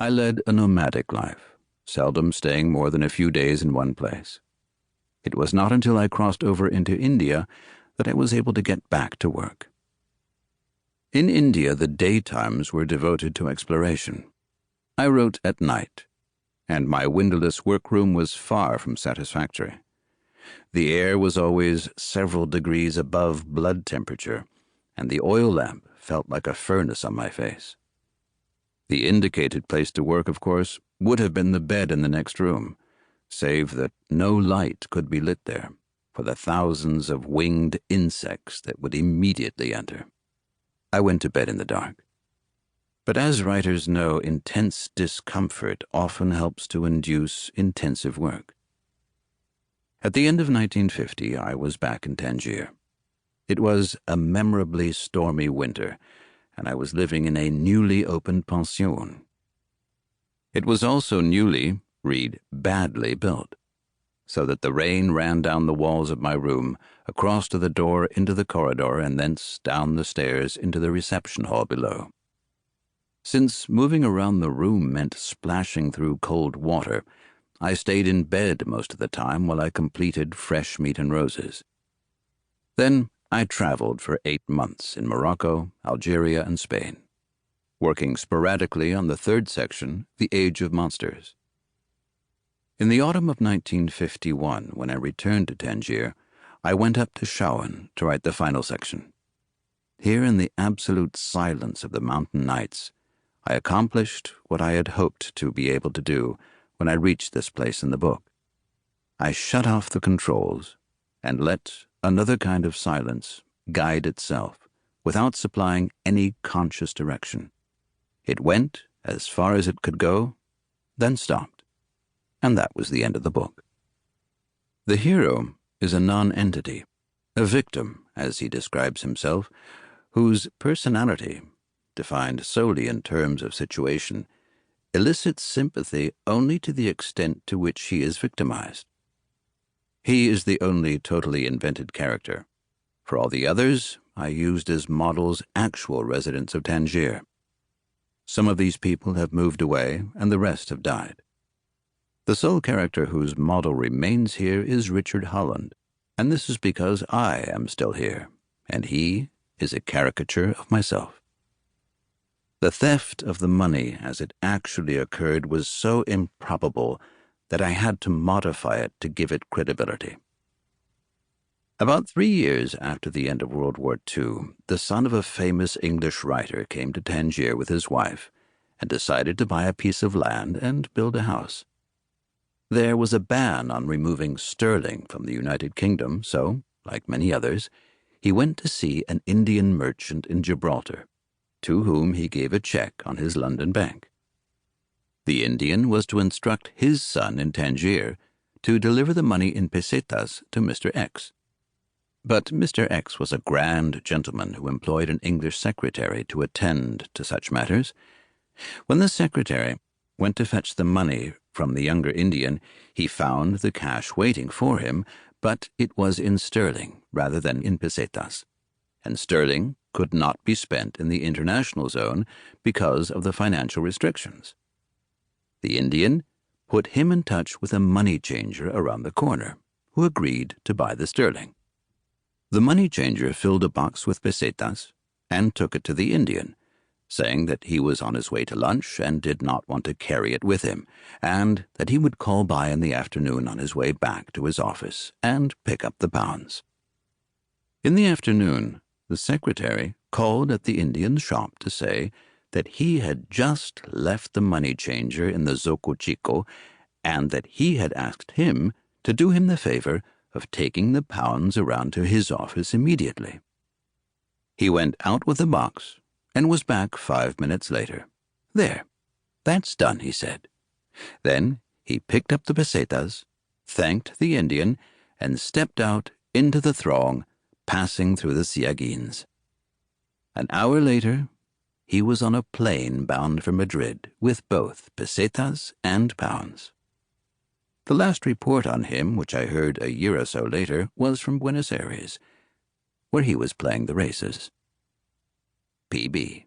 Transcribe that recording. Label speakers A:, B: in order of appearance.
A: I led a nomadic life, seldom staying more than a few days in one place. It was not until I crossed over into India that I was able to get back to work. In India, the daytimes were devoted to exploration. I wrote at night, and my windowless workroom was far from satisfactory. The air was always several degrees above blood temperature, and the oil lamp felt like a furnace on my face. The indicated place to work, of course, would have been the bed in the next room, save that no light could be lit there for the thousands of winged insects that would immediately enter. I went to bed in the dark. But as writers know, intense discomfort often helps to induce intensive work. At the end of 1950, I was back in Tangier. It was a memorably stormy winter, and I was living in a newly opened pension. It was also newly, read badly built, so that the rain ran down the walls of my room, across to the door into the corridor, and thence down the stairs into the reception hall below. Since moving around the room meant splashing through cold water, I stayed in bed most of the time while I completed Fresh Meat and Roses. Then I traveled for 8 months in Morocco, Algeria, and Spain, working sporadically on the third section, The Age of Monsters. In the autumn of 1951, when I returned to Tangier, I went up to Shawan to write the final section. Here in the absolute silence of the mountain nights, I accomplished what I had hoped to be able to do when I reached this place in the book. I shut off the controls and let another kind of silence guide itself without supplying any conscious direction. It went as far as it could go, then stopped, and that was the end of the book. The hero is a non-entity, a victim, as he describes himself, whose personality, defined solely in terms of situation, elicits sympathy only to the extent to which he is victimized. He is the only totally invented character. For all the others, I used as models actual residents of Tangier. Some of these people have moved away, and the rest have died. The sole character whose model remains here is Richard Holland, and this is because I am still here, and he is a caricature of myself. The theft of the money as it actually occurred was so improbable that I had to modify it to give it credibility. About 3 years after the end of World War II, the son of a famous English writer came to Tangier with his wife and decided to buy a piece of land and build a house. There was a ban on removing sterling from the United Kingdom, so, like many others, he went to see an Indian merchant in Gibraltar, to whom he gave a check on his London bank. The Indian was to instruct his son in Tangier to deliver the money in pesetas to Mr. X. But Mr. X was a grand gentleman who employed an English secretary to attend to such matters. When the secretary went to fetch the money from the younger Indian, he found the cash waiting for him, but it was in sterling rather than in pesetas, and sterling could not be spent in the international zone because of the financial restrictions. The Indian put him in touch with a money changer around the corner, who agreed to buy the sterling. The money changer filled a box with pesetas and took it to the Indian, saying that he was on his way to lunch and did not want to carry it with him, and that he would call by in the afternoon on his way back to his office and pick up the pounds. In the afternoon, the secretary called at the Indian's shop to say that he had just left the money changer in the Zoco Chico and that he had asked him to do him the favor of taking the pounds around to his office immediately. He went out with the box and was back 5 minutes later. "There, that's done," he said. Then he picked up the pesetas, thanked the Indian, and stepped out into the throng, passing through the Siagins. An hour later, he was on a plane bound for Madrid with both pesetas and pounds. The last report on him, which I heard a year or so later, was from Buenos Aires, where he was playing the races. P.B.